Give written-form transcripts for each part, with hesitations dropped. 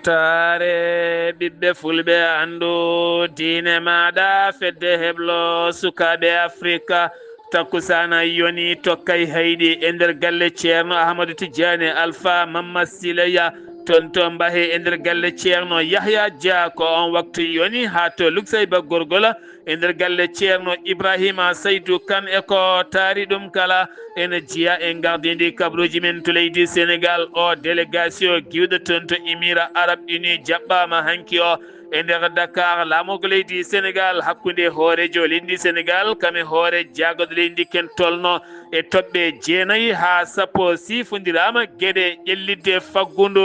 weltare ɓiɓɓe fulɓe andu diine maɗa fedde heblo sukaɓe afrika takkusana yoni tokkay hayɗi e nder galle ceerno ahmadou tidiane alpha mamma silaya ton to mbahe e nder galle ceerno yahya dia ko on waktu yoni ha to luksayba gorgola e nder galle ceerno ibrahima saydou kane e ko taari ɗum kala ene jiya e gardidi kabruji men to leydi sénégal o délégation giwɗo toon to émira arabe uni jaɓɓama hanki o e nder dakar laamogo leydi sénégal hakkude hoorejo leydi sénégal kame hoore jagoɗo leydi ken tolno e toɓɓe jeenayyi ha sappo sifodirama gueɗe ƴellidde faggudu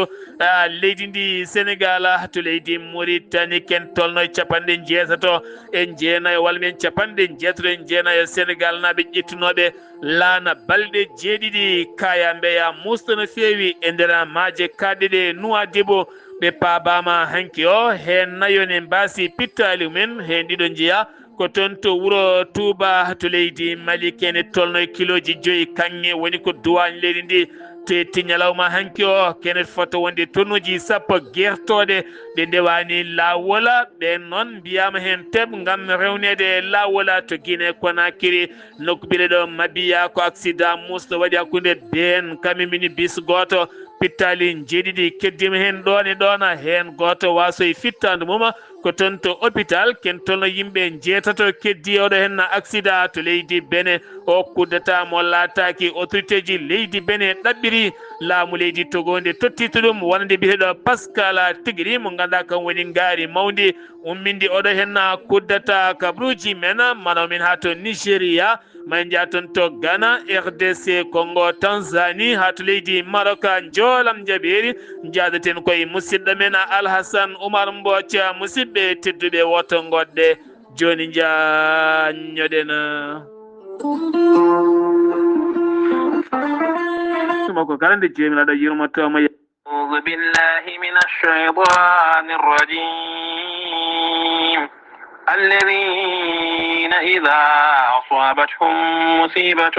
leydi ndi sénégal to leydi mauritanie ken tolno capanɗe jeetato e jeenayyo walla men capanɗe jeetato e jeenayyo sénégal naɓe ƴettunoɓe laana balɗe jeeɗiɗi kaya mbeya musta no feewi e nder maaje kaɗɗe ɗe Nouadhibou ɓe paabama hanki o hen nayone mbasi pittali mumen hen ɗiɗo jeeya ko toon to wuuro Touba to leydi Mali kene tolno e kiloji 5 kanŋe woni ko duwañ leydi ndi te ñalawma hanki o kene fota wonde tonnuji sappo guertoɗe ɗe ndewani lawola ɓen noon mbiyama hen teɓ gam rewnede lawola to Guinée Conakry nokku biɗeɗo Mabiya ko accident musɗo waɗi hakkude ben kami mini bis goto pittali jeeɗiɗi keddima hen ɗon e ɗon hen goto wasoye fittande mum ko toon to hôpital ken tolno yimɓe jeetato keddi oɗo hen accident to leydi Bénin o kuddata mo lataki autorité ji leydi Bénin ɗaɓɓiri laamu leydi Togo nde tottito ɗum wonde mbiyeteɗo Pascal tigui mo ganduɗa kam woni ngaari mawdi umminde oɗo hen kuddata kabruji men manaw men ha to Nigéria may jaa toon to Ghana RDC Congo Tanzanie ha to leydi Maroc joolam jaɓeri jaadaten koye musidɗo men Alhassane Oumar Mbocca musidɓe tedduɓe woto goɗɗe joni jañoɗen sumako kala nde jeeminaɗo yurmotomo أعوذ بالله من الشيطان الرجيم الذين إذا أصابتهم مصيبة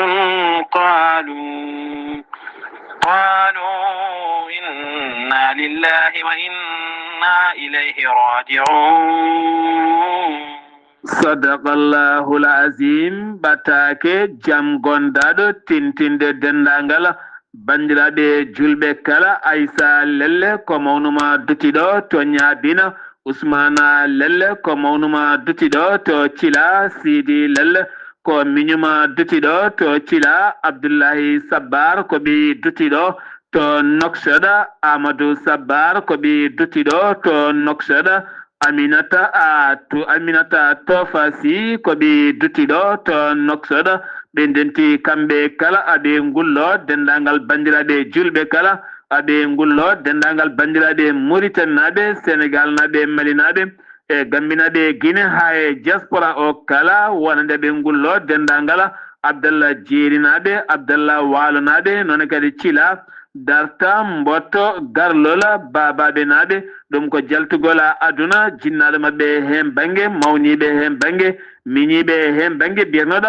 قالوا إنا لله وإنا إليه راجعون صدق الله العظيم batake jam gondaɗo tintinde dendagal bandiraɓe julɓe kala Aissa Lelle ko mawnuma dutiɗo to ñaabina Ousmana Lelle ko mawnuma dutiɗo to Thila Sidi Lelle ko miñuma dutiɗo to Thila Abdoullahi Sabbar ko ɓi dutiɗo to Noksoɗa Amadou Sabbar ko ɓi dutiɗo to Noksoɗa Aminata Tofasi ko ɓi dutiɗo to Noksoɗa ɓe ndenti kamɓe kala aɓe ngullo dendagal bandiraɓe julɓe kala aɓe ngullo dendagal bandiraɓe Mauritanie naɓe Sénégal naɓe Mali naɓe e gambinaɓe Guinée ha e diaspora o kala wonande ɓe ngullo dendagal Abdallah Jeeri naɓe Abdallah Waalo naɓe noon kadi Thila Darta Mbotto Garlola babaɓe naɓe ɗum ko jaltugol aduna jinnaɗo mabɓe hen banggue mawniɓe hen banggue miñiɓe hen banggue mbiyatnoɗo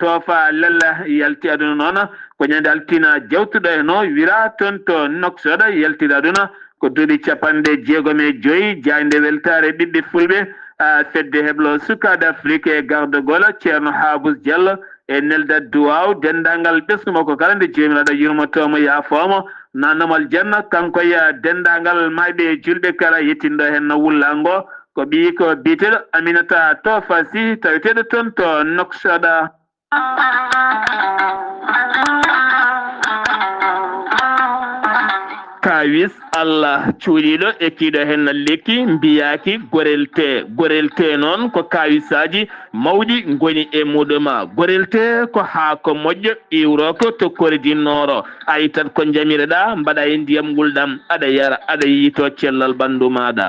Tofa Lalla yalti aduna noon ko ñande altina jawtuɗo hen o wira toon to Noksoɗa yaltide aduna ko duuɓi 65 jayde weltare ɓiɓɓe fulɓe fedde heblo sukaɓe Afrique e gardegol ceerno Habous Diallo e Nelda Duwaw dendagal ɓesgumo ko kala nde jeeminaɗo yurmotomo yaafomo nannomal janna kanko ya dendagal mayɓe julɓe kala yettinɗo hen wullango ko ɓi ko biteɗo Aminata Tofasi taweteɗo toon to Noksoɗa kawis Allah cuuɗiɗo ekkiɗo hen lekki mbiyaki gorelte noon ko kawisaji mawɗi goni e muɗuma gorelte ko haako moƴƴo iwroko to koridinoro ayi tan ko jamireɗa mbaɗa e ndiyam gulɗam aɗa yara aɗa yiito cellal ɓandu maɗa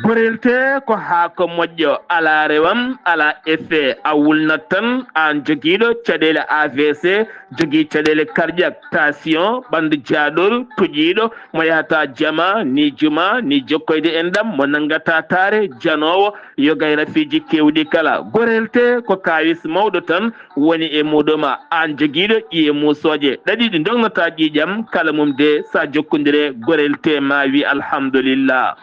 gorelte ko haako moƴƴo ala rewam ala effet a wulnat tan an joguiɗo caɗele AVC jogui caɗele cardiaque tension ɓandu jaaɗol toƴiɗo mo yahata jama ni juma ni jokkoyde e ndam mo nangata taare janowo yogay rafiji kewɗi kala gorelte ko kawis mawɗo tan woni e muɗuma an joguiɗo ƴiye musoje ɗaɗi ɗi dognata ƴiƴam kala mum de sa jokkodire gorelte ma wi alhamdulillah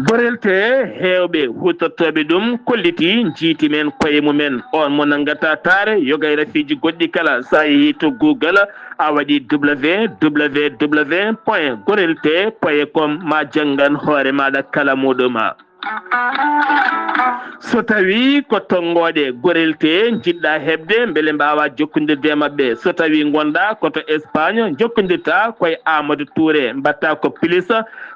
gorelte hewɓe hutortoɓe ɗum kolliti jiiti men koye mumen on mo nangata taare yogay rafiji goɗɗi kala sa yeehi to Google a waɗi www.gorelte.com ma janggan hoore maɗa kala muɗuma so tawi ko tongoɗe gorelte jiɗɗa hebde beele mbawa jokkodirde mabɓe so tawi gonɗa koto Espagne jokkodirta koye Amadou Touré mbatta ko plus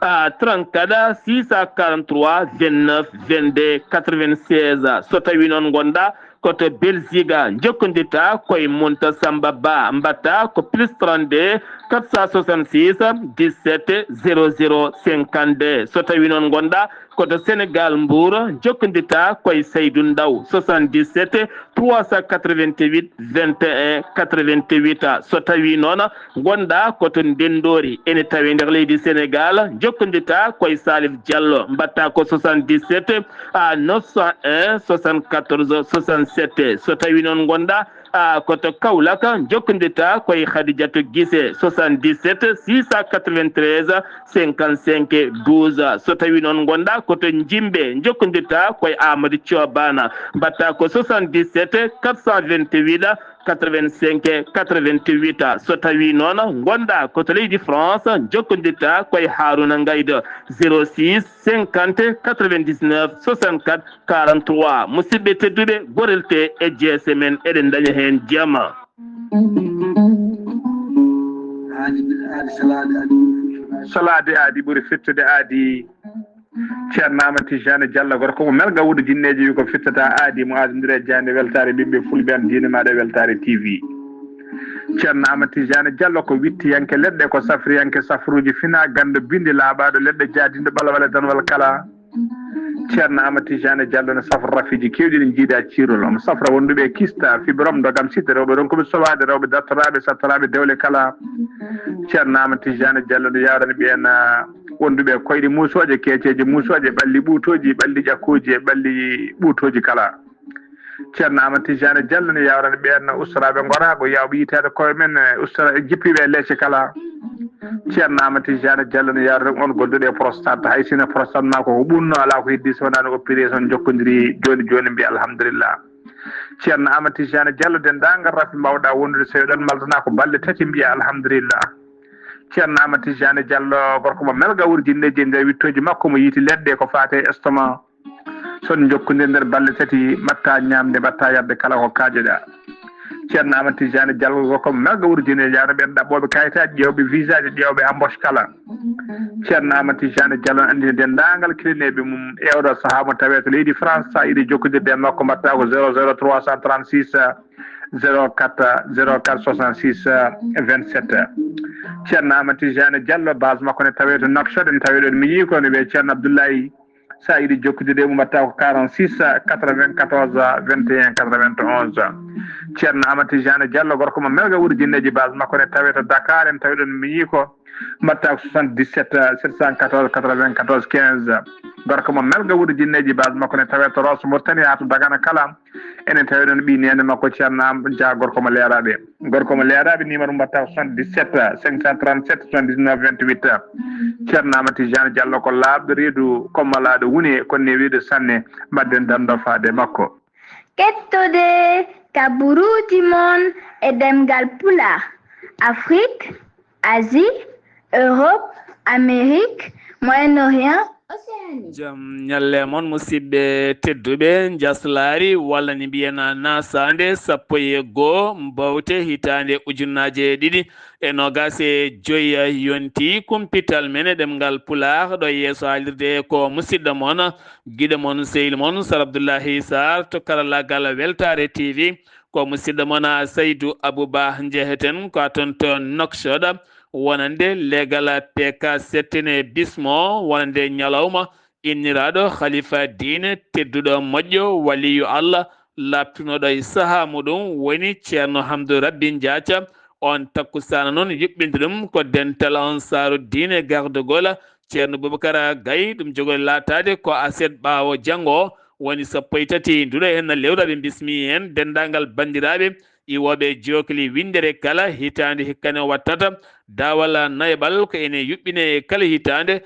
34 643 29 22 96 so tawi noon gonɗa koto Belgique jokkodirta koye Monta Samba Ba mbatta ko plus 32 466 17 00 52 so tawi noon gonɗa koto Sénégal Mbour jokkodirta koye Seydou Ndaw 77 388 21 88 so tawi noon gonɗa koto Ndendori ene tawi nder leydi Sénégal jokkodirta koye Salif Diallo mbatta ko 77 901 74 67 so tawi noon gonɗa koto Kaolack jokkodirta koye Khadidiatou Guissé 77 693 55 12 so tawi noon gonɗa koto Jimbe jokkodirta koye Amadou Thiobana mbatta ko 77 428 85 88 so tawi noon gonɗa koto leydi France jokkodirta koye Harouna Ngaydo 06 50 99 64 43 musidɓe tedduɓe gorelte e jeese men eɗen daña hen jama salade aadi ɓuuri fittude aadi ceerno Amadou Tijani Diallo gorko mo melga wuudo jinneji wi ko fittata aadi mo adodiri e jande weltare ɓiɓɓe fulɓe an diine maɗa weltare TV ceerno Amadou Tijani Diallo ko wittiyanke leɗɗe ko safriyanke safruji fina gando bindi laaɓaɗo leɗɗe jaadinde ɓalawale danwal kala ceerno Amadou Tijani Diallo ne safra rafiji kewɗi ɗi jiiɗa cirol omo safra wonduɓe kista fibrom dogam sitte rewɓe ɗon koɓe sowade rewɓe dattoraɓe sattoraɓe dewle kala ceerno Amadou Tijani Diallo ne yawrani ɓen wonduɓe koyɗe musoje keeceje musoje ɓalli ɓuutoji ɓalli ƴakkuji e ɓalli ɓuutoji kala ceerno Amadou Tijani Diallo ne yawrani ɓen ustaraɓe gorago yawɓe yitede koye men ustora jippiɓe leecce kala ceerno Amadou Tijani Diallo ne yawrani on golduɗo e prostate hay sino prostate ma koko ɓunno ala ko heddi so wonano opéré jokkodiri joni joni mbiya alhamdulillah ceerno Amadou Tijani Diallo dendagal rafi mbawɗa wondude so ɗon maldana ko balɗe tati mbiya alhamdulillah ceerno Amadou Tijani Diallo gorko mo melga wurjinneji nder wittoji makko mo yiiti leɗɗe ko fate estomac son jokkodiri nder balɗe tati mbatta ñamde mbatta yabde kala ko kaajoɗa ceerno Amadou Tijani Diallo gorko mo melga wurjinneji yawno ɓen ɗaɓɓoɓe kayitaji ƴewɓe visa ji ƴewɓe embauche kala ceerno Amadou Tijani Diallo andini dendagal kilineɓe mum e oɗo saaha mo tawe to leydi France sa yiiɗi jokkodirde e makko mbatta ko 00 336 04 04 66 27 ceerno Amadou Tijani Diallo base makko ne tawe to Nouakchott en tawi ɗon mi yii ko ne wiye ceerno Abdoulaye sa yiiɗi jokkodirde mum mbatta ko 46 94 21 91 ceerno Amadou Tijani Diallo gorko mo melga wurjinneji base makko ne tawe to Dakar en tawi ɗon mi yii ko mbatta ko 77 714 94 15 gorko mo melga wuudo jinneji base makko ne tawe to Rosso Mauritanie ha to Dagana kala enen tawi ɗon ɓi nene makko ceerno Amadou Dia gorko mo leeraɓe numéro mbatta ko 77 537 79 28 ceerno Amadou Tijani Diallo ko laaɓɗo reedu kommalaɗo woni ko newiɗo sanne mbadden dando faade makko kettude kaburuji mon e demgal pulaar Afrique Asie Europe Amérique Moyen-Orient Océanie jam ñalle moon musidɓe tedduɓe jaslari walla ni mbiyana nasande sappo e goho mbawte hitande ujunnaje ɗiɗi e nogase joyya yonti kumpital men e ɗemgal pulaar ɗo yeeso haalirde ko musidɗo moon guiɗo moon sehil moon Sar Abdoullahi Sarr to karallagal Weltare TV ko musidɗo moon Saydou Abouba jeheten ko toon to Nouakchott wonande legala pk settine bismo wonande nyalawma inniraɗo khalifa dine tedduɗo moƴƴo waliyu allah labtunoɗo e saaha muɗum woni ceerno hamdou rabbi diathia on takkusana noon yuɓɓinde ɗum ko dental ansaru dine garde gola ceerno boubacara gaye ɗum jogori latade ko aset ɓawo janggo woni sappo e tati nduɗo henna lewraɓe bismi hen dendagal bandiraɓe iwoɓe jokli windere kala hitande hikkane wattata dawal naybal ko ene yuɓɓine kala hitande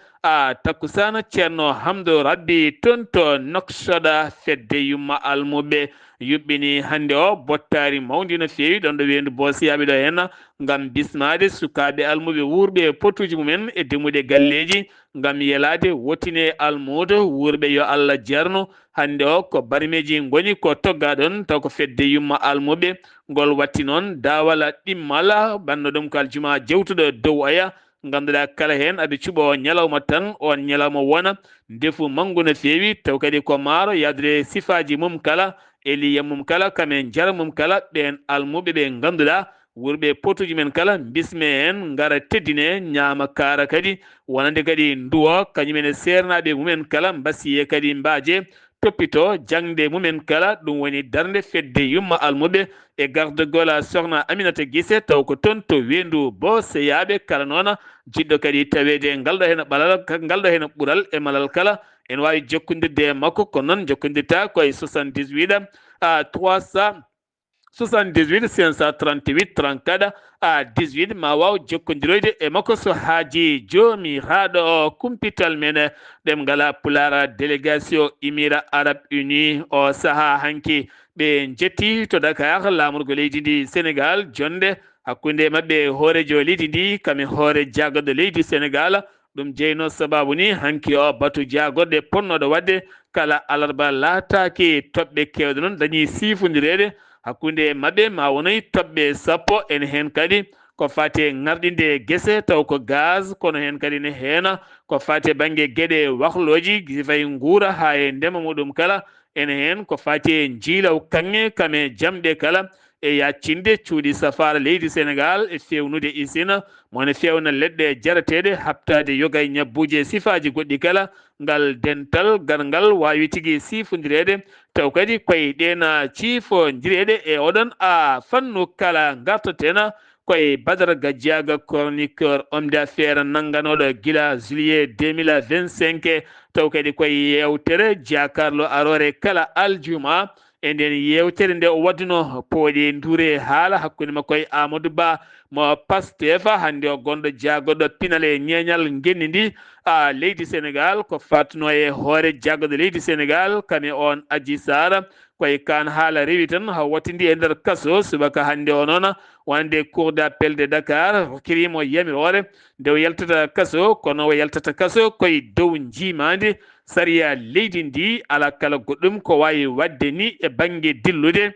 takkusana ceerno hamdou rabbi toon to noksoɗa fedde yumma almuɓe yuɓɓini hande o bottari mawdi no fewi ɗon ɗo wendu bosiyaɓe ɗo henna ngam bismade sukaɓe almuɓe wurɓe potuji mumen e demude galleji ngam yelade wotine almudo wurɓe yo allah jarno hande o ko barimeji goni ko toggaɗon taw ko fedde yumma almuɓe ngol watti noon dawala ɗimmala banno ɗum ko aljuma jewtuɗo dow aya ganduɗa kala hen aɓe cuɓo ñalawma tan on ñalawma wona ndefu manggu no fewi taw kadi ko maaro yadude sifaji mum kala eliya mum kala kamen jara mum kala ɓen almuɓe ɓe ganduɗa wurɓe potuji men kala bisme en gara teddine ñaama kaara kadi wonande kadi nduwo kañumen e sernaɓe mumen kala mbasiye kadi mbaje toppito jangde mumen kala ɗum woni darde fedde yumma almuɓe e garde gola sohna aminata guisse taw ko toon to wendu bo seyaɓe kala noona jiɗɗo kadi tawede ngalɗo hen ɓalal ngalɗo hen ɓuural e malal kala en wawi jokkodirde e makko ko noon jokkodirta koye 78 300 78 538 34 18 ma waw jokkodiroyde e makko so haaji jomiraɗo o kumpital men ɗemgala pulara délégation imira arabe uni o saaha hanki ɓe jetti to Dakar lamorgo leydi ndi Sénégal jonde hakkude mabɓe hoorejo leydi ndi kami hoore jagorɗo leydi Sénégal ɗum jeyno sababu ni hanki o batu jagorɗe ponnoɗo wadde kala alarba laataki toɓɓe kewɗe noon dañi sifodirede hakkude mabɓe ma wonoy toɓɓe sappo ene hen kadi ko fate ngarɗinde guese taw ko gaz kono hen kadi ne heena ko fate banggue gueɗe wahloji fayi guura ha e ndema muɗum kala ene hen ko fate jiilaw kanŋe kame jamɗe kala e yaccinde cuuɗi safara leydi Sénégal e fewnude isina mone fewna leɗɗe jarateɗe habtade yogay ñabbuji e sifaji goɗɗi kala ngal dental garngal wawi tigui sifodirede taw kadi koye ɗena ciifodireɗe e oɗon fannu kala gartatena koye Badara Gadiaga chroniqueur homme d'affaires nangganoɗo guila juillet 2025 taw kadi koye yewtere jakarlo arore kala aljuma e nden yewtere nde o wadduno pooɗe ndure haala hakkude makko e Amadou Ba mo Pastef hande o gonɗo jagoɗo pinale ñeñal genni ndi leydi Sénégal ko fatno e hoore jagoɗo leydi Sénégal kame on Adji Sarr koye kan haala rewi tan ha wattidi e nder kaso subaka hande o noon wonde cour d'appel de Dakar hokkirimo yamirore nde o yaltata kaso kono o yaltata kaso koye dow jimade sariya leydi ndi ala kala goɗɗum ko wawi wadde ni e banggue dillude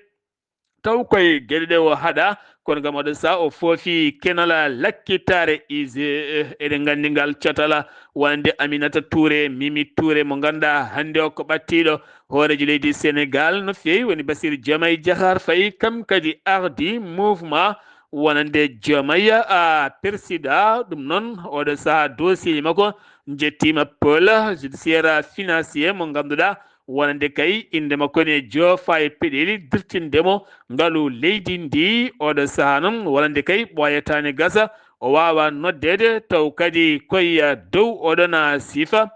taw koye gueɗe ɗe o haɗa kono gam oɗo sa o foofi kenala lakkitare ise eɗen gandi ngal cotala wonde Aminata Touré Mimi Touré mo ganduɗa hande o ko ɓattiɗo hoorejo leydi Sénégal no fewi woni Bassirou Diomaye Diakhar Faye kam kadi ardi mouvement wonande Diomaye président ɗum noon oɗo saaha dossier makko jettima pôle judiciaire financier mo ganduɗa wonande kay inde makko ne joofa e peɗeli dirtindemo ngaalu leydi ndi oɗo saaha noon wonande kay ɓoyatani gasa o wawa noddede taw kadi koye dow oɗon sifa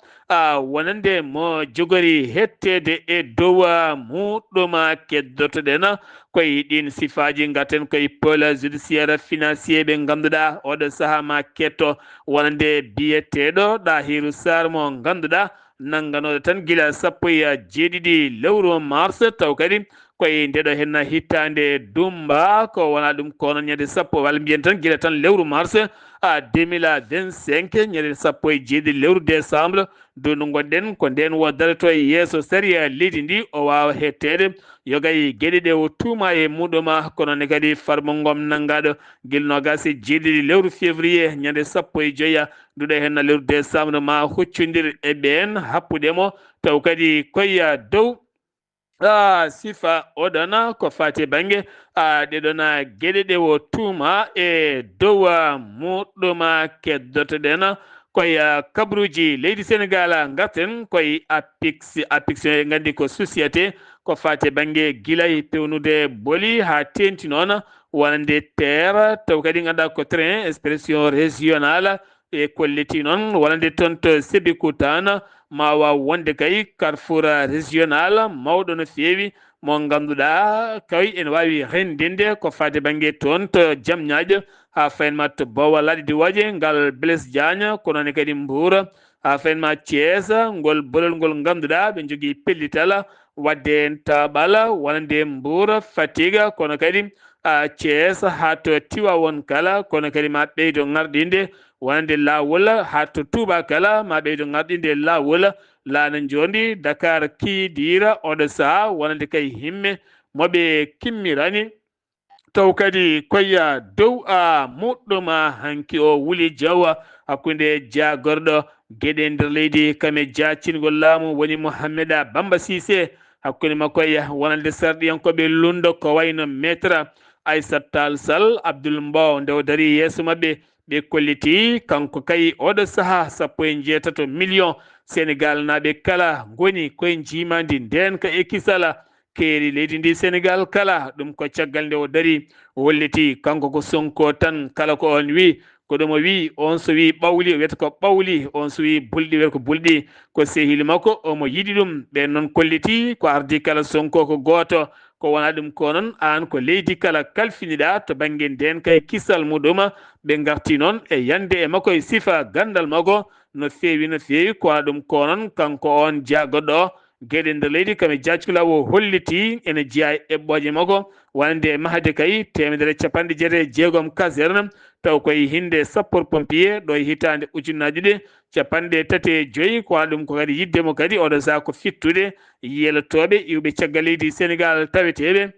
wonande mo jogori hettede e dow muɗum keddotoɗen koye ɗin sifaji gaten koye pôle judiciaire financier ɓe ganduɗa oɗo saaha ma ketto wonande biyeteɗo Ɗahiru Sarr mo ganduɗa nangganoɗo tan guila sappo e jeeɗiɗi lewru mars taw kadi koye ndeɗo henna hittande dumba ko wona ɗum kono ñande sappo walla mbiyen tan guila tan lewru mars 2025 ñande sappo e jeeɗiɗi lewru décembre do no gonɗen ko nden woddata to e yeeso sariya leydi ndi o wawa hettede yogay gueɗe ɗe o tuuma e muɗum kono ne kadi Farba Ngom nangaɗo guilnogas e jeeɗiɗi lewru février ñande sappo e joyya nduɗo henna lewru décembre ma huccodir e ɓen happudemo taw kadi koye dow sifa odana ko fati bange de dona gede de wo tuma e dowa muduma keddoto dena koy kabruji leydi Sénégal ngaten koy apix ngandi ko société ko fati bange gilay pewnude boli ha tenti non wonande terre taw kadi nganda ko train expression régionale e kolleti non wonande tonto Sébikotane mawa wonde kay carrefour régional mawɗo no feewi mo ganduɗa kay ene wawi rendinde ko fade banggue toon to Diamniadio ha fayenma to Bowal Ladi waje ngal Blaise Diagne kono ne kadi Mbour ha fayenma Thiès ngol bolol ngol ganduɗa ɓe jogui pellital wadde en taɓala wonande Mbour Fatiga kono kadi Thiès ha to Tivaouane kala kono kadi ma ɓeydo ngarɗinde wonande lawol ha to Touba kala ma ɓeydo ngarɗinde lawol laana jondi Dakar kiidira oɗo saha wonande kay himme moɓe kimmirani taw kadi koya dow muɗɗuma hanki o wuli jawa hakkunde jagorɗo gueɗe nder leydi kame jacingol laamu woni Mouhameda Bamba Cissé hakkunde makko wonande sarɗiyankoɓe lundo ko wayno maître Aissata Tall Sall Abdoul Mbow nde o dari yeeso mabɓe ɓe kolliti kanko kay oɗo saaha 17 million Sénégal naɓe kala goni koye jimandi ndenka e kisala keeri leydi ndi Sénégal kala ɗum ko caggal nde o dari holliti kanko ko Sonko tan kala ko on wi ko ɗum o wi on so wi ɓawli wiyata ko ɓawli on so wi bulɗi wiyata ko bulɗi ko sehili makko omo yiɗi ɗum ɓen noon kolliti ko ardi kala Sonko ko goto ko wona ɗum ko noon an ko leydi kala kalfiniɗa to banggue nden kay kisal muɗum ɓe garti noon e yande e makko e sifa gandal makko no fewi ko wona ɗum ko noon kanko on jagoɗɗo gueɗe nder leydi kame jacikula o holliti ene jeeya e eɓɓoje makko wonande mahade kay 196 caserne taw koye hinde sapeur pompier ɗo e hitande ujunnaje ɗi 35 ko wona ɗum ko kadi yiddemo kadi oɗo saha ko fittude yelotoɓe iwɓe caggal leydi Sénégal taweteɓe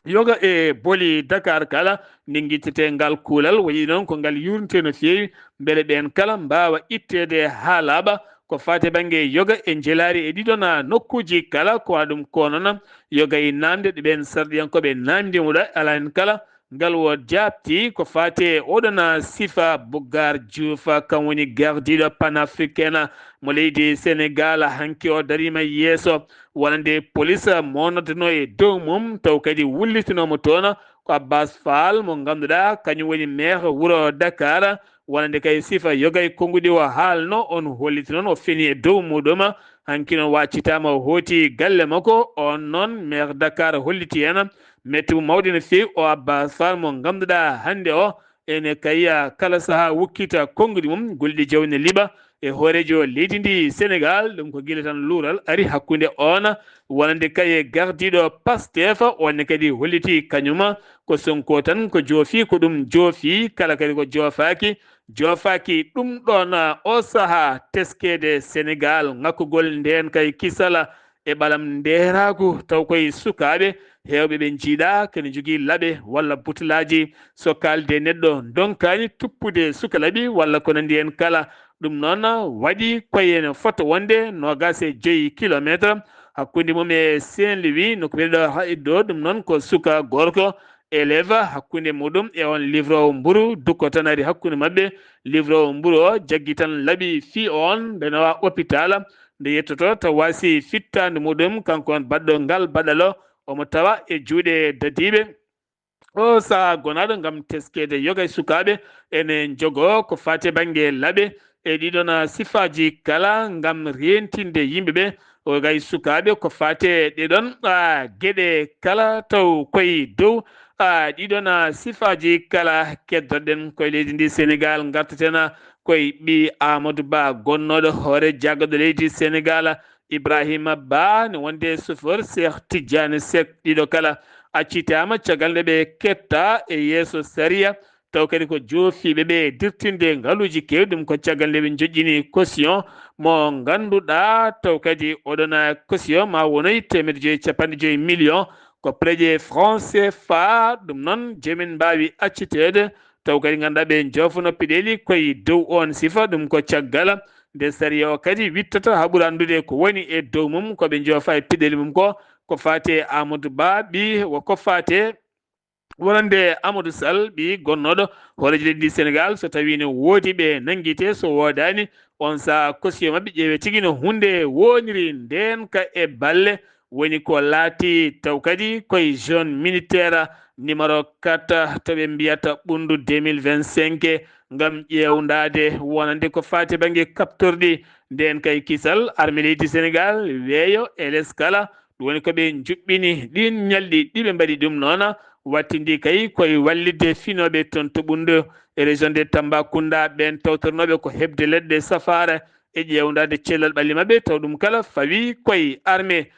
yoga e boli Dakar kala nde guittete ngal kuulal waɗi noon ko ngal yurnte no fewi beele ɓen kala mbawa ittede ha laaɓa ko fate banggue yoga e jelari e ɗiɗon nokkuji kala ko wona ɗum ko noon yoga e namde ɗe ɓen sarɗiyankoɓe namdimuɗa ala hen kala ngal wo jabti ko fate oɗon sifa Bougar Diouf kam woni gardiɗo panafricaine mo leydi Sénégal hanki o darima yeeso wonande police monnotono e dow mum taw kadi wullitinomo toon ko Abbas Fall mo ganduɗa kañum woni maire wuuro Dakar wonande kay sifa yogay konguɗi o haalno on holliti noon o feni e dow muɗum hanki noon waccitama o hooti galle makko on noon maire Dakar holliti hen metti mawɗi no fewi o Abbas Fall mo ganduɗa hande o ene kaya kala saaha wukkita konguɗi mum golɗi jawne liɓa e hoorejo leydi ndi Sénégal ɗum ko guila tan luural ari hakkude on wonande kay gardiɗo Pastef onne kadi holliti kañuma ko Sonko tan ko joofi ko ɗum joofi kala kadi ko joofaki ɗum ɗon o saaha teskede Sénégal ngakkugol nden kay kisala e ɓalam nderagu taw koye sukaɓe hewɓe ɓe jiiɗa kene jogui laaɓe walla butelaji so kalde neɗɗo donkani tuppude sukalaɓi walla ko nandi hen kala ɗum noon waɗi koyene foto wonde 25 kilométre hakkude mum e Saint-Louis noko wiɗo haɗɗo ɗum noon ko suka gorko élève hakkude muɗum e on livre o mburu dukko tan ari hakkude mabɓe livre o mburu o jaggui tan laaɓi fi on ɓe nawa hôpital nde yettoto taw wasi fittande muɗum kanko on baɗɗo ngal baɗalo omo tawa e juuɗe dadiɓe o saaha gonaɗo gam teskede yoga sukaɓe ene jogo ko fate banggue laaɓe e ɗiɗon sifaji kala gam rentinde yimɓeɓe o gay sukaɓe ko fate ɗiɗon gueɗe kala taw koye dow ɗiɗon sifaji kala keddoɗen koye leydi ndi Sénégal gartaten koye ɓi Amadou Ba gonnoɗo hoore jaggaɗo leydi Sénégal Ibrahima Ba ne wonde chauffeur Cheikh Tidiane Seck ɗiɗo kala accitama caggal nde ɓe ketta e yeeso saria taw kadi ko joofiɓe ɓe dirtinde ngaaluji kewɗi ɗum ko caggal nde ɓe joƴƴini caution mo ganduɗa taw kadi oɗon caution ma wonoy 550 millions ko préje franc CFA ɗum noon jomin mbawi accitede taw kadi ganduɗa ɓe jofono peɗeli koye dow on sifa ɗum ko caggal nde saria o kadi wittata ha ɓuura andude ko woni e dow mum koɓe joofa e peɗeli mum ko ko fate Amadou Ba ɓi woko fate wonande Amadou Sall ɓi gonnoɗo horeji leydi Sénégal so tawi ne woodi ɓe nanguite so wodani on sa kosiyo mabɓe ƴeewe tigui no hunde woniri nden ka e balle woni ko laati taw kadi koye jeune militaire numéro 4 to ɓe mbiyata ɓundu 2025 ngam ƴewdade wonande ko fati banggue kaptorɗi nden kay kisal armée leydi Sénégal weeyo e less kala ɗum woni koɓe juɓɓini ɗin ñalɗi ɗiɓe mbaɗi ɗum noon wattidi kay koye wallidde finoɓe toon to ɓundu e région de Tambacounda ɓen tawtornoɓe ko hebde leɗɗe safara e ƴewdade cellal ɓalli mabɓe taw ɗum kala fawi koye armée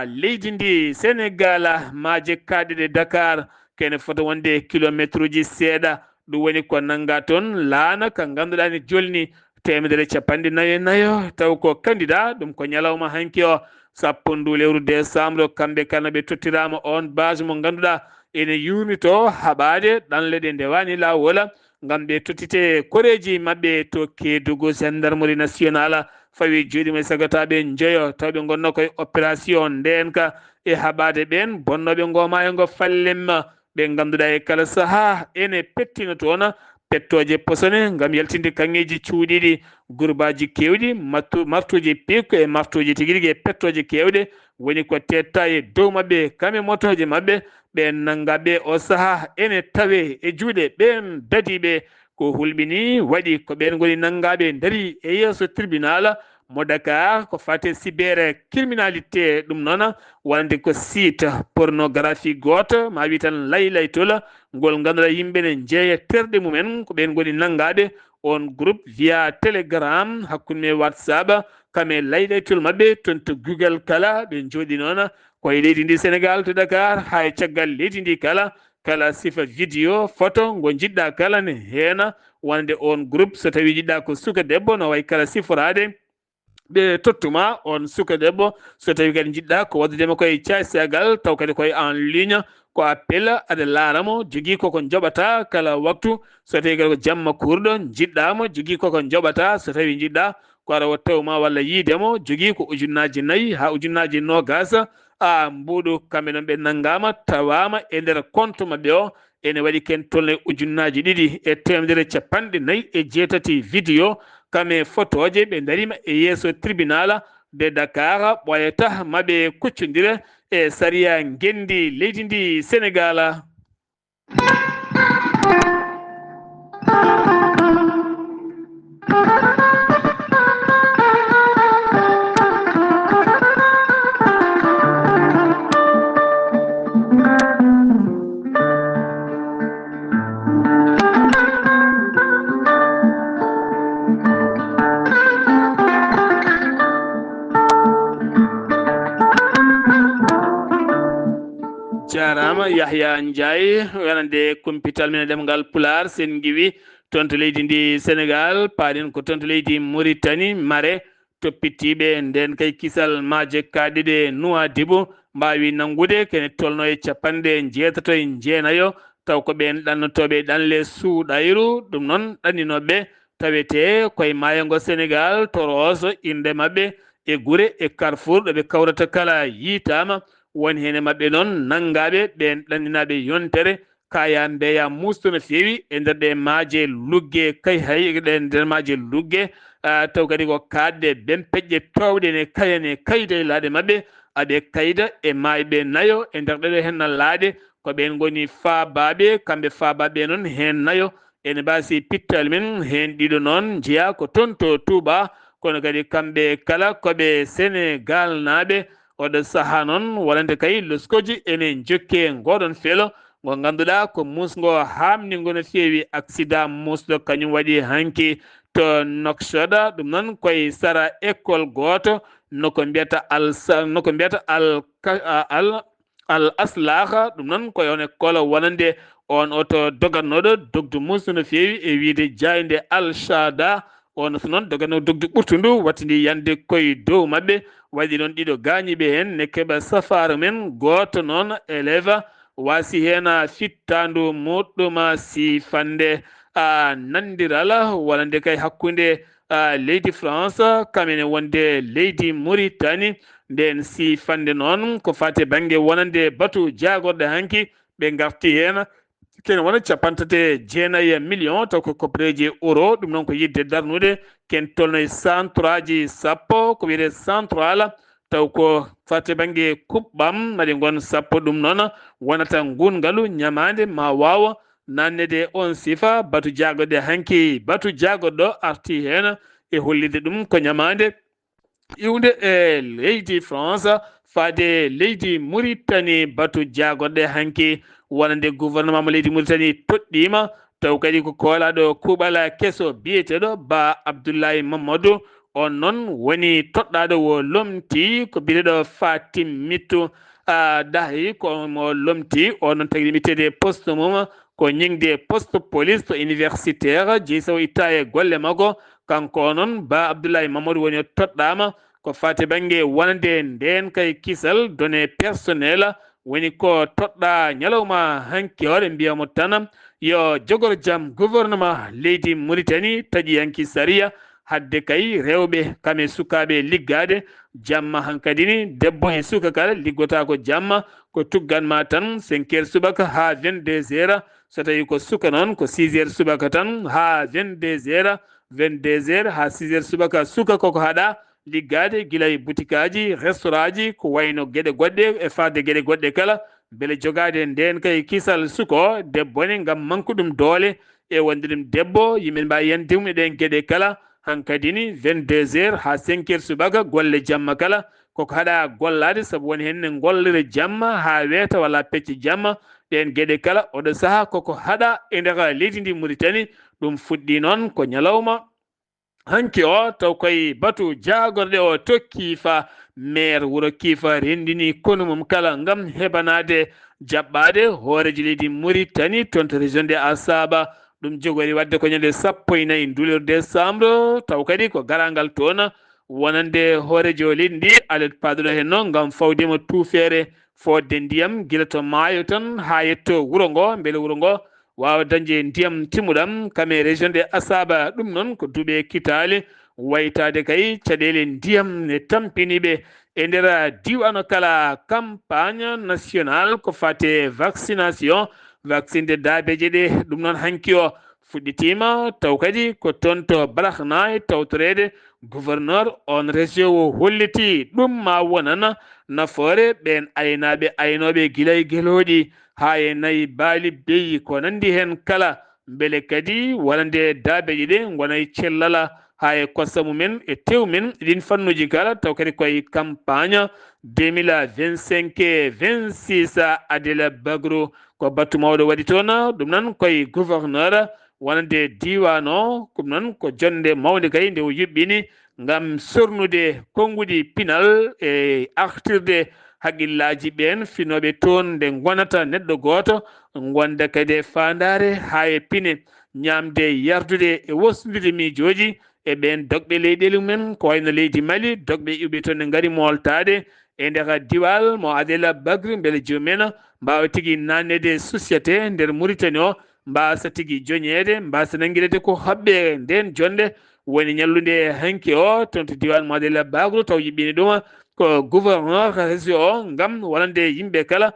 leydi ndi Sénégal maaje kaɗeɗe Dakar kene fota wonde kilométre uji seeɗa ɗum woni ko nanga toon laana ka ganduɗa ne jolni 144 taw ko candidat ɗum ko ñalawma hanki o 10 lewru décembre kamɓe kala ɓe tottirama on base mo ganduɗa ene yurnito haɓade ɗanle ɗe ndewani lawola ngam ɓe tottite koreji mabɓe to Kédougou gendarmerie nationale fawi joɗima e sagataɓe jeeyo tawɓe gonno koye opération ndenka e haɓade ɓen bonnoɓe goma e ngo fallemma ɓe ganduɗa e kala saaha ene pettino toon pettoje posone ngam yaltinde kanŋeji cuuɗiɗi gurbaji kewɗi martuji pikko e martuji tiguirigui e pettoje kewɗe woni ko tetta e dow mabɓe kamɓe motoje mabɓe ɓe nangaɓe o saaha ene tawe e juuɗe ɓen dadiɓe ko hulɓini waɗi ko ɓen goni nangaɓe daari e yeeso tribunal mo Dakar ko fate cyber criminalité ɗum noon wonde ko site pornographie goto ma wi tan laytola ngol ganduɗa yimɓe ne jeeya terɗe mumen ko ɓen goni nangaɓe on groupe via telegram hakkude WhatsApp kame laytol mabɓe toon to Google kala ɓe jooɗi noon koye leydi ndi Sénégal to Dakar hay caggal leydi ndi kala sifa vidéo photo ngo jiɗɗa kala ne heena wonde on groupe so tawi jiɗɗa ko suka debbo no way kala siforade ɓe tottuma on suka debbo so tawi kadi jiɗɗa ko waddudema koye casagal taw kadi koye en ligne ko appel aɗa laaramo jogui koko joɓata kala waktu so tawi kadi ko jamma kurɗo jiɗɗamo jogui koko joɓata so tawi jiɗɗa ko ara o tawma walla yiidemo jogui ko ujunnaje 4 ha ujunnaje 20 mbuɗu kamɓe noon ɓe nanggama tawama e nder compte mabɓe o ene waɗi ken tolne ujunnaje 2,4 vidéo kame photoje ɓe darima e yeeso tribunal de Dakar ɓoyata maɓe kuccodira e saria gendi leydi ndi Sénégal. jarama Yahya Ndiaye wonande kumpital men ɗemgal Pulaar sen giwi toon to leydi ndi Sénégal paaɗen ko toon to leydi Mauritanie Mare toppitiɓe nden kay kisal maaje kaɗeɗe Nouadhibou mbawi nangude kene tolno e 69 taw ko ɓen ɗannotoɓe ɗanle suuɗayru ɗum noon ɗanninoɓe tawete koye mayango Sénégal to Rosso inde mabɓe e guure e Carrefour ɗoɓe kawrata kala yitama woni hene mabɓe noon nangaɓe ɓen ɗanninaɓe yontere kaya mbeya musto no fewi e nder ɗe maaje lugge kay hay ɗe nder maaje lugge taw kadi ko kadde bempeƴƴe towɗe ne kayane kayda e laaɗe mabɓe aɓe kayda e mayɓe nayo e nder ɗeɗo hen laaɗe ko ɓen goni faabaɓe kamɓe faabaɓe noon hen nayo ene mbasi pittal men hen ɗiɗo noon jeeya ko toon to Touba kono kadi kamɓe kala koɓe Sénégal naaɓe oɗo saaha noon wonande kay loskoji ene jokke ngoɗon feelo ngo ganduɗa ko musgo hamnigo no fewi accident musɗo kañum waɗi hanki to Nouakchott ɗum noon koye sara école goto noko mbiyata al aslaha ɗum noon koye on école wonande on oto dogannoɗo dogdu musɗo no fewi e wiide jayde Alchada on so noon doganno dogdu ɓurtu ndu wattidi yande koye dow mabɓe waɗi noon ɗiɗo gañiɓe hen ne keeɓa safaro men goto noon élève wasi hen fittandu muɗɗum sifande nandiral wonande kay hakkude leydi France kamene wonde leydi Mauritanie nden si fande noon ko fate banggue wonande batu jagorde hanki ɓe garti hen ken wona capantate jeenayi million taw ko copreji euro ɗum noon ko yidde darnude ken tolno e centre ji sappo ko wiyete central taw ko fate banggue kuɓɓam maɗi gon sappo ɗum noon wonata ngungalu ñamade ma wawa nannede on sifa batu jagode hanki batu jagoɗo arti hen e hollide ɗum ko ñamade iwde e leydi France faade leydi Mauritanie batu jagoɗe hanki wonande gouvernement mo leydi Mauritanie toɗɗima taw kadi ko kolaɗo kuuɓala keso biyeteɗo Ba Abdoulaye Mamadou on noon woni toɗɗaɗo wo lomti ko biyeteɗo Fatim Mittu dahi ko mo lomti on noon tagui mitede poste mum ko ñingde poste police to universitaire jeysaw itta e golle makko kanko noon Ba Abdoulaye Mamadou woni toɗɗama ko fate banggue wonande nden kay kisal donné personnel woni ko toɗɗa ñalawma hanki ore mbiyamo tan yo jogor jaam gouvernement leydi Mauritanie taƴi hanki saria hadde kay rewɓe kame sukaɓe liggade jamma hankadini debbo e suka kala liggota ko jamma ko tugganma tan 5 heures subaka ha 22 heures so tawi ko suka noon ko 6 heures subaka tan ha 22 heures 22 heures ha 6 heures subaka suka koko haɗa liggade gila e boutique aji restaurant ji ko wayno gueɗe goɗɗe e fadde gueɗe goɗɗe kala beele jogade nden kay kisal suko debbo ne gam manque ɗum doole e wonde ɗum debbo yimɓe mbawi yandemo ɗen gueɗe kala hankadini 22 heures ha 5 heures subaka golle jamma kala koko haɗa gollade saabu woni hen gollere jamma ha weeta walla pecce jamma ɗen gueɗe kala oɗo saaha koko haɗa e nder leydi ndi Mauritanie ɗum fuɗɗi noon ko ñalawma hanki o taw koye batu jagorɗe o tokki fa maire wuuro kiifa rendini konumum kala gam heɓanade jaɓɓade hooreji leydi Mauritanie toon to région de Asaba ɗum jogori wadde ko ñande 14 ndulor décembre taw kadi ko garangal toon wonande hooreji o leydi ndi alet paduɗo hen noon gam fawdema tuufere fodde ndiyam guila to maayo tan ha yetto wuuro ngo beele wuuro ngo wawa dañde ndiyam timmuɗam kame région de Asaba ɗum noon ko duuɓe kitali waytade kay caɗele ndiyam ne tampiniɓe e nder diwan kala campagne nationale ko fate vaccination vaccine de daabeje ɗe ɗum noon hanki o fuɗɗitima taw kadi ko toon to Barakna e tawtorede gouverneur on région o holliti ɗum ma wonan nafoore ɓen aynaɓe aynoɓe guilay gueloɗi ha e nayyi baali beyi ko nandi hen kala beele kadi wonande daabeje ɗe gonay cellala ha e kossa mumen e tew men ɗin fannuji kala taw kadi koye campagne 2025 26 Adela Bagro ko battu mawɗo waɗi toon ɗum noon koye gouverneur wonande diwan o ɗum noon ko jonde mawde kay nde o yuɓɓini gam sornude konngudi pinal e artirde haqqillaji ɓen finoɓe toon nde gonata neɗɗo goto gonda kadi e fandare ha e pine ñamde yardude e wosdude miijoji e ɓen dogɓe leyɗele mumen ko wayno leydi Mali dogɓe iwɓe toon ne gaari moltade e nder diwal mo Adela Bagri beele jomumen mbawa tigui nannede société nder Mauritanie o mbasa tigui joñede mbasa nanguirede ko hoɓɓe nden jonde woni ñallude hanki o toon to diwal mo Adela Bagro taw yiɓɓini ɗum ko gouverneur région o gam wonande yimɓe kala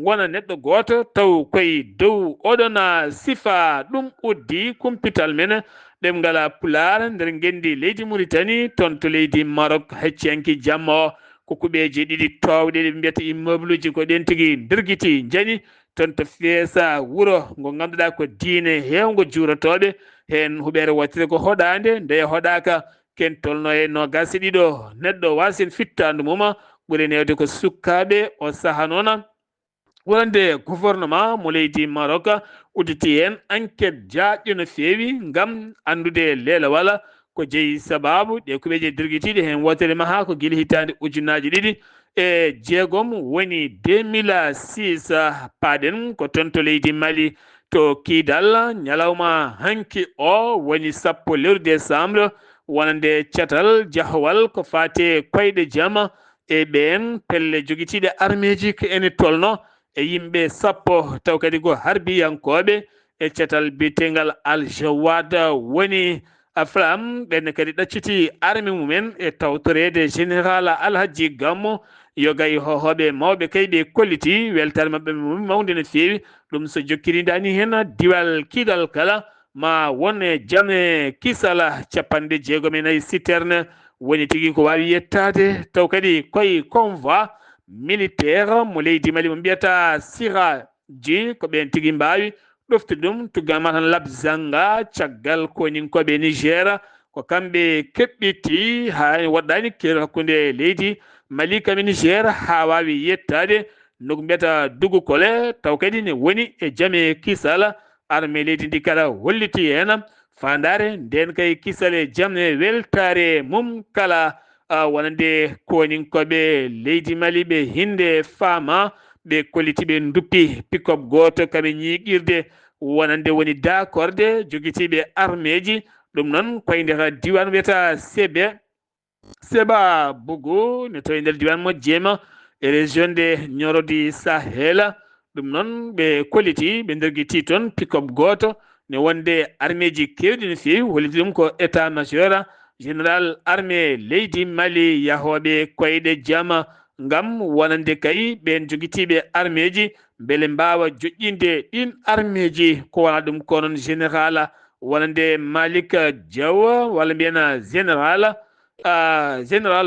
gona neɗɗo goto taw koye dow oɗon sifa ɗum uddi kumpital men ɗemgal pular nder gendi leydi Mauritanie toon to leydi Maroc hecciyanki jamma o ko kuɓeji ɗiɗi towɗe ɗe mbiyata immeuble uji ko ɗen tigui derguiti jaani toon to feesa wuuro ngo ganduɗa ko diine hewgo juuratoɓe hen huɓere wattire ko hoɗade nde hoɗaka ken tolno e nogas e ɗiɗo neɗɗo wasin fittandu mum ɓuuri newde ko sukkaɓe o saaha noon wonande gouvernement mo leydi Maroc udditi hen enquête jaƴƴo no fewi gam andude lelawala ko jeeyi sababu ɗe kuɓeje dirguitiɗe hen wotere maha ko guila hitande ujunnaje ɗiɗi e jeegom woni 2006 paɗen ko toon to leydi Mali to Kidal ñalawma hanki o woni 10 lewru décembre wonande catal jahwal ko fate koyɗe jaam e ɓen pelle joguitiɗe armeji ko ene tolno e yimɓe 10 taw kadi ko harbiyankoɓe e catal bitegal Al Jawad woni aflam ɓenne kadi ɗacciti armi mumen e tawtorede général alhaji gammo yogay hohoɓe mawɓe kay ɓe kolliti weltare mabɓe mawde no fewi ɗum so jokkirindani hen diwal kiidal kala ma won e jame kisala capanɗe jeegom e nayyi citerne woni tigui ko wawi yettade taw kadi koye convoi militaire mo leydi Mali mo mbiyata siraji ko ɓen tigui mbawi ɗoftude ɗum tuggama tan labzanga caggal koninkoɓe Niger ko kamɓe keɓɓiti ha waɗɗani kero hakkude leydi Mali kami Niger ha wawi yettade noko mbiyata dugu kole taw kadi ne woni e jaame kisala armée leydi ndi kala holliti hen fandare nden kay kisale jamne weltare mum kala wonande koninkoɓe leydi Mali ɓe hinde fama ɓe kolliti ɓe duppi pick-up goto kaɓe ñiiƴirde wonande woni dakorde joguitiɓe armée ji ɗum noon koye nder diwan wiyata Seba Bougou ne tawi nder diwan mo jeema e région de Nioro du Sahel ɗum noon ɓe kolliti ɓe derguiti toon pick-up goto ne wonde armée ji kewɗi no fewi holliti ɗum ko état major général armée leydi Mali yahoɓe koyɗe jaama ngam wonande kay ɓen joguitiɓe armée ji beele mbawa joƴƴinde ɗin armée ji ko wona ɗum ko noon général wonande Malik Diaw walla mbiyana général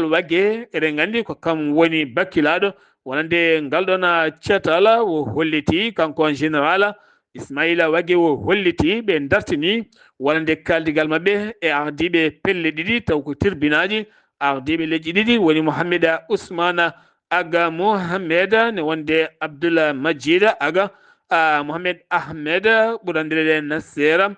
Wague eɗen gandi ko kam woni bakkilaɗo wonande ngal ɗon cetal o holliti kanko on général Ismaila Wague o holliti ɓe dartini wonande kaldigal mabɓe e ardiɓe pelle ɗiɗi taw ko tribunal ardiɓe leƴƴi ɗiɗi woni Mohameda Ousmane aga Mohamed ne wonde Abdoul Majid aga Mohamed Ahmed ɓurandirede Nasera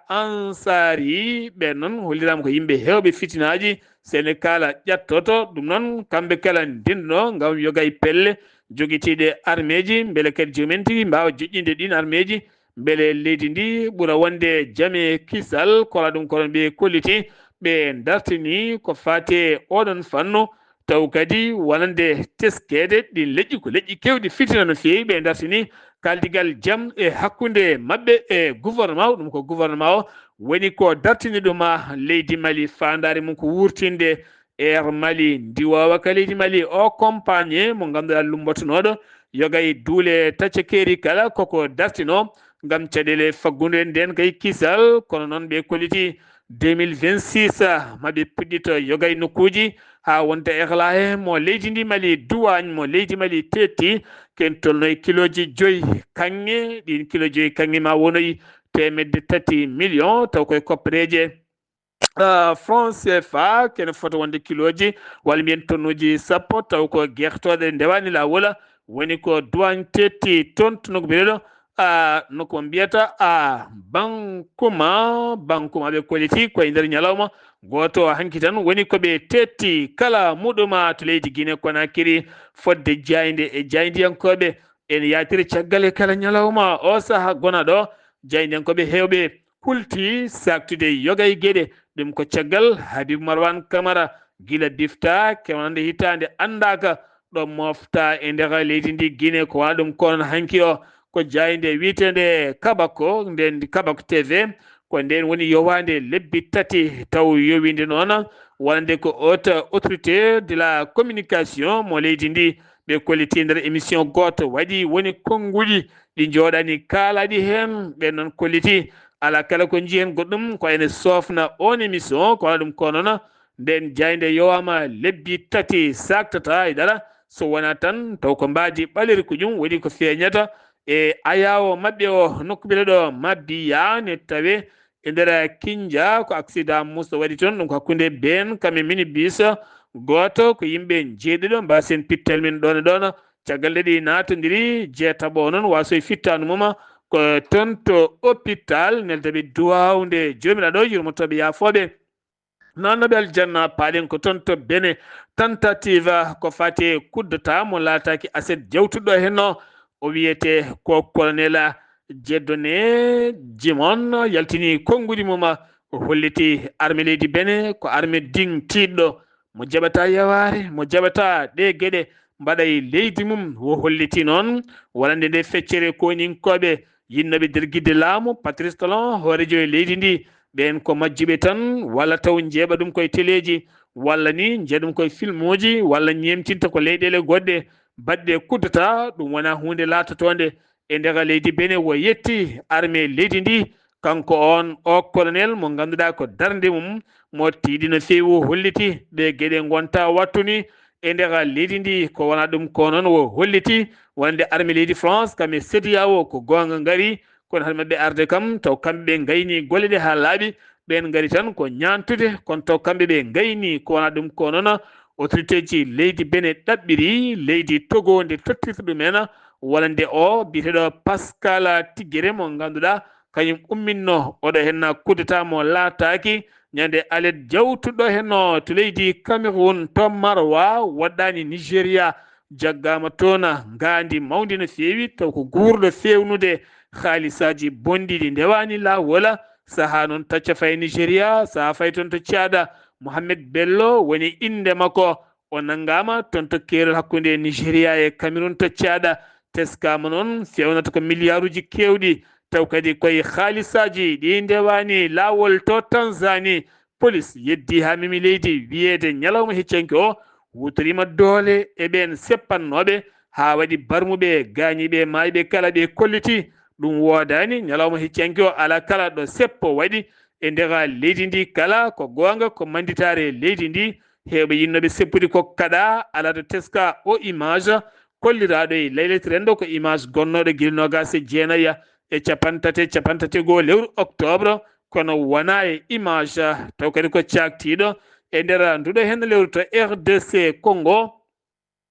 Ansari ɓe noon hollirama ko yimɓe hewɓe fitinaji Sénégal ƴattoto ɗum noon kamɓe kala ndinno ngam yogay pelle joguitiɗe armée ji beele kadi jomumen tigui mbawa joƴƴinde ɗin armée ji beele leydi ndi ɓuura wonde jaame kisal kola ɗum kono ɓe kolliti ɓe dartini ko fate oɗon fannu taw kadi wonande teskede ɗin leƴƴi ko leƴƴi kewɗi fitina no fewi ɓe dartini kaldigal jaam e hakkude mabɓe e gouvernement ɗum ko gouvernement o woni ko dartini ɗuma leydi Mali fandare mum ko wurtinde air Mali ndiwowa ka leydi Mali o compagnie mo ganduɗa lumbotonoɗo yogay duule taccakeri kala koko dartino ngam caɗele faggude nden kay kisal kono noon ɓe kolliti 2026 maɓe puɗɗito yogay nokkuji ha wonta ehla he mo leydi ndi Mali duwagne mo leydi Mali tetti ken tolnoye kiloji 5 kanŋe ɗin kilo 5 kanŋe ma wonoyi 3 millions taw koye koppareje franc CFA kene foto wonde kiloji walla mbiyen tonnuji sappo taw ko guertoɗe ndewani lawola woni ko duwagne tetti tontu noko mbiɗeɗo noko mbiyata bankuma ɓe kolliti koye nder ñalawma goto hanki tan woni koɓe tetti kala muɗuma to leydi Guinée Conakry fodde jayde e jaydiyankoɓe ene yatiri caggal e kala ñalawma o saaha gona ɗo jaydiyankoɓe hewɓe hulti saktude yogay gueɗe ɗum ko caggal Habib Marwan Camara gila difta kewnande hitande andaka ɗo mofta e nder leydi ndi Guinée ko wona ɗum kono hanki o ko jayde wiitende Kabako nden Kabako TV ko nden woni yowande lebbi tati taw yowinde noon wonande ko haute autorité de la communication mo leydi ndi ɓe kolliti nder émission goto waɗi woni konguɗi ɗi jooɗani kaalaɗi hen ɓe noon kolliti ala kala ko jiihen goɗɗum ko ene sofna on émission ko wona ɗum ko noon nden jayde yowama lebbi tati saktata e ɗaɗa so wona tan taw ko mbadi ɓaleri ko ɗum waɗi ko feeñata e ayawo mabɓe o nokkuɓe ɗo mabbiya ne tawe e nder Kindia ko accident musto waɗi toon ɗum ko hakkude ben kamɓe minibus goto ko yimɓe jeeɗiɗo mbasen pittel min ɗon e ɗon caggal ɗeɗi natodiri jeetaɓo noon waso fittanu muma ko toon to hôpital neltaɓe duwawde jomiraɗo yurmotoɓe yafoɓe nannoɓe aljanna paalen ko toon to bene tentative ko fati kuddata mo laataki aset jawtuɗo henno o wiyete ko colonel Dieudonné Djimon yaltini konngudi mum o holliti armée leydi Bénin ko armée ding tiɗɗo mo jaɓata yaware mo jaɓata ɗe gueɗe mbaɗay leydi mum o holliti noon wonande nde feccere koninkoɓe yinnoɓe nder guidde laamu Patrice Talon hoorejo e leydi ndi ɓen ko majjiɓe tan walla taw jeeɓa ɗum koye téléji walla ni jeeɗum koye film uji walla ñemtinta ko leyɗele goɗɗe badɗe kuddata ɗum wona hunde latatonde e nder leydi Benin wo yetti armée leydi ndi kanko on o colonel mo ganduɗa ko darde mum mo tiiɗi no feewi holliti ɗe gueɗe gonta wattuni e nder leydi ndi ko wona ɗum ko noon wo holliti wonde armée leydi France kamɓe CEDEAO ko gonga gaari kono hade mabɓe arde kam taw kamɓe gayni golle ɗe ha laaɓi ɓen gaari tan ko ñantude kono taw kamɓe ɓe gayni ko wona ɗum ko noon autorité ji leydi Benin ɗaɓɓiri leydi Togo nde tottirta ɗumen walande o biteɗo Pascal Tigere mo ganduɗa kañum umminno oɗo henna kuddata mo laataki ñande alet jawtuɗo henno to leydi Cameroun to Marwa waɗɗani Nigéria jaggama toon gandi mawdi no feewi taw ko guurɗo fewnude haalisaji bondiɗi ndewani lawol saaha noon tacca fay Nigéria saaha fay toon to Thiada Mohamed Bello woni inde makko o nangama toon to keerol hakkude Nigéria e Cameroun to Thiada teskama noon fewnata ko milliard uji kewɗi taw kadi koye haalisaji ɗi ndewani lawol to Tanzanie police yeddi ha mimi leydi wiyede ñalawma heccenke o wutorima doole e ɓen seppannoɓe ha waɗi barmuɓe gañiɓe mayɓe kala ɓe kolliti ɗum wodani ñalawma heccenke o ala kala ɗo seppo waɗi e nder leydi ndi kala ko gonga ko manditare leydi ndi hewɓe yinnoɓe seppude ko kaɗa ala to teska o image kolliraɗo e laylati rendo ko image gonnoɗo guila nogas e jeenayya e capantati goo lewru octobre kono wona e image taw kadi ko caktiɗo e nder nduɗo hen lewru to RDC Congo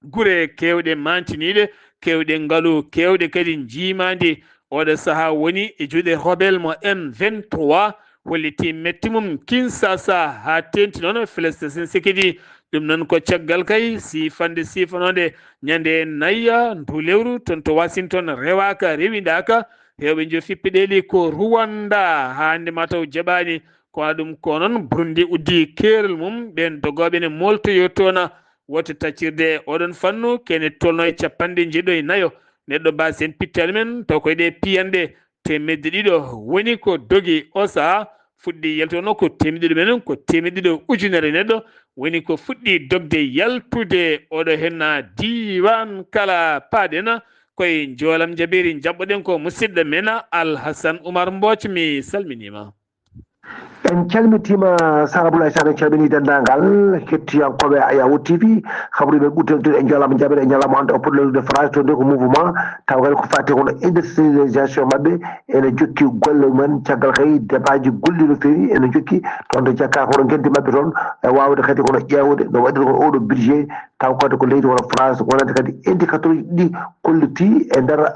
gure kewɗe mantiniɗe kewɗe ngaalu kewɗe kadi jimadi oɗo saaha woni e juuɗe rebel mo M23 holliti metti mum Kinshasa ha tenti noon Félix Sekedi ɗum noon ko caggal kay sifanode ñande nayya ndu lewru toon to Washington rewaka rewidaka hewɓe jo fippiɗeli ko Rwanda hande mataw jaɓani kono ɗum ko noon Burundi uddi keerol mum ɓen dogoɓe ne moltoyo toon woto taccirde oɗon fannu kene tolno e capanɗe jeeɗiɗo e nayo neɗɗo basen pittali men taw koyɗe piyanɗe temedde ɗiɗo woni ko dogi o saaha fuɗɗi yaltono ko temedde men ko temedde ujunere neɗɗo woni ko fuɗɗi dogde yaltude oɗo henna diwan kala paaɗen koye joolam jabiri jaɓɓoɗen ko musidɗo men Alhassane Oumar Mbodj mi salminima. en calmitima Saraboulaye Sane calmini dendagal hettiyankoɓe Ayawu TV haɓruɓe ɓuttelde e jalama jaɓere e ñalama hande o poɗɗo France to nde ko mouvement taw kadi ko fatti kono industrialisation mabɓe ene jokki golle mumen caggal kay débat ji golli no feewi ene jokki toon to jakka kono gueddi mabɓe toon e wawde kadi kono ƴewde no waɗiri kono oɗo budget taw kadi ko leydi wono France wonande kadi indicateur uji ɗi kolliti e nder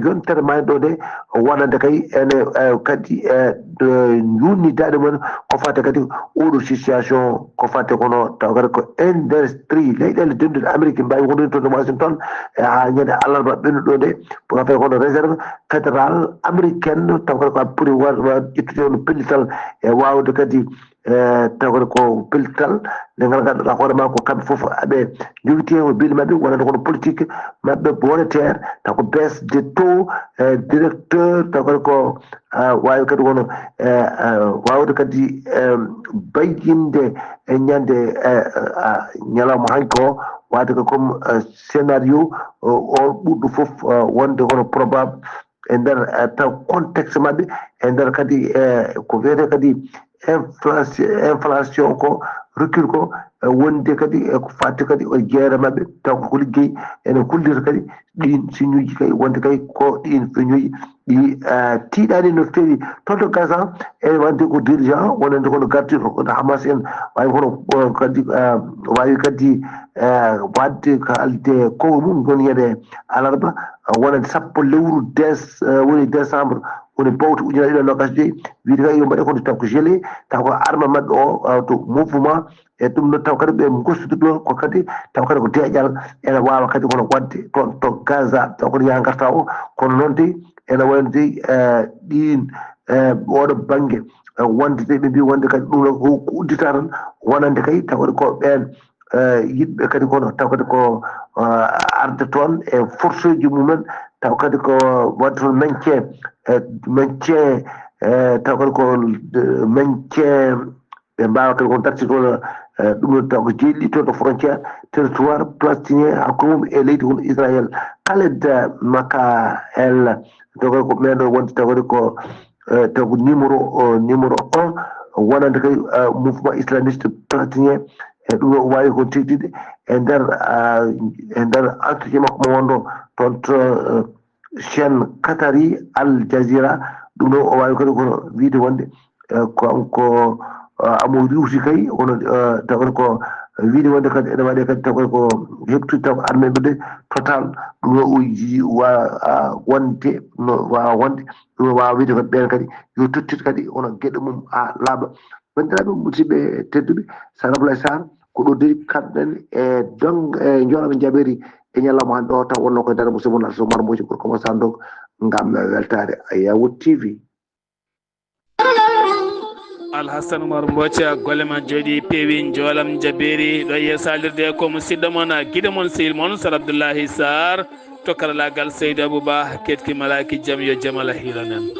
yontere mayɗo de wonande kay ene kadi junnidade mumen ko fate kadi oɗo situation ko fate kono taw kadi ko industrie leyɗele dendude Amérique mbawi wondude toon e Washington ha ñande alarba ɓennuɗo de ko fate kono réserve fédérale américaine taw kadi ko pour ƴettude no pellital e wawde kadi taw kadi ko pellital nde ganduɗa hoorema ko kamɓe foof aɓe jogiti hen biɗe mabɓe wonande kono politique mabɓe monétaire taw ko baisse de taux directeur taw kadi ko wawi kadi kono wawde kadi bayyinde e ñande ñalawma hanki o wade ko comme scénario o ɓurɗo foof wonde kono probable e nder taw contexte mabɓe e nder kadi ko wiyete kadi inflation ko recul ko wonde kadi ko fatti kadi o jeere mabɓe taw ko liggey ene kullita kadi ɗin signuji kay wonde kay ko ɗin feñoyi ɗi tiiɗani no feewi toon to Gaza ene wonde ko dirigeant wonande kono gardiɗo ko Hamas en wawi kono kadi wawi kadi wadde ko alde kongo mum woni ñande alarba wonande sappo lewru woni décembre woni bawto ujunere ɗiɗi nogas joyyi wiide kay yo mbaɗe kono taw ko gelé taw ko arme mabɓe o to mouvement e ɗum ɗon taw kadi ɓe gostude ɗo ko kadi taw kadi ko deeƴal ene wawa kadi kono wadde toon to Gaza taw kadi ya garta o kono noon de ene wonde ɗin oɗo banggue wonde de ɓe mbi wonde kadi ɗum ko uddita tan wonande kay taw kadi ko ɓen yiɗɓe kadi kono taw kadi ko arde toon e force uji mumen taw kadi ko wadde toon maintien taw ko mence ɓe mbawa kadi ko dartitoɗo ɗum ɗo taw ko jeeɗiɗitoɗo frontiére territoire palestinien hakkude mum e leydi kon israël Khaled Maka el taw ko meɗo wonde taw ko taw ko numéro 1 wonande kay mouvement islamiste palestinien e ɗum ɗo wawi ko tegtide e nder entretien makko mo wonɗo toon to chaîne Qatari Al Jazeera ɗum ɗo o wawi kadi kono wiide wonde ko amo riwti kay wono taw ko wiide wonde kadi ene waɗe kadi taw ko heptude taw armée ɓe total ɗum ɗo wonde no wawa wonde ɗum ɗo wawa wiide kadi ɓen kadi yo tottit kadi ono gueɗe mum laaɓa bandiraɓe musidɓe tedduɓe Sarabulaye Sarr ko ɗo dari kamɗen e jolaɓe jaɓeri e ñalawma hande o taw wonno koye dara musidɗo mon Also Marmoji ko commençant donc ngam weltare Ayawood TV. Alhassan Oumar Mbotia golle ma jooɗi peewi joolam jabeeri ɗo yeesalirde ko musidɗo moon guiɗo moon sehil moon Sar Abdoullahi Sarr to karallagal Seydou Abouba ketki malaki jaam yo jaam Allah hiiranen.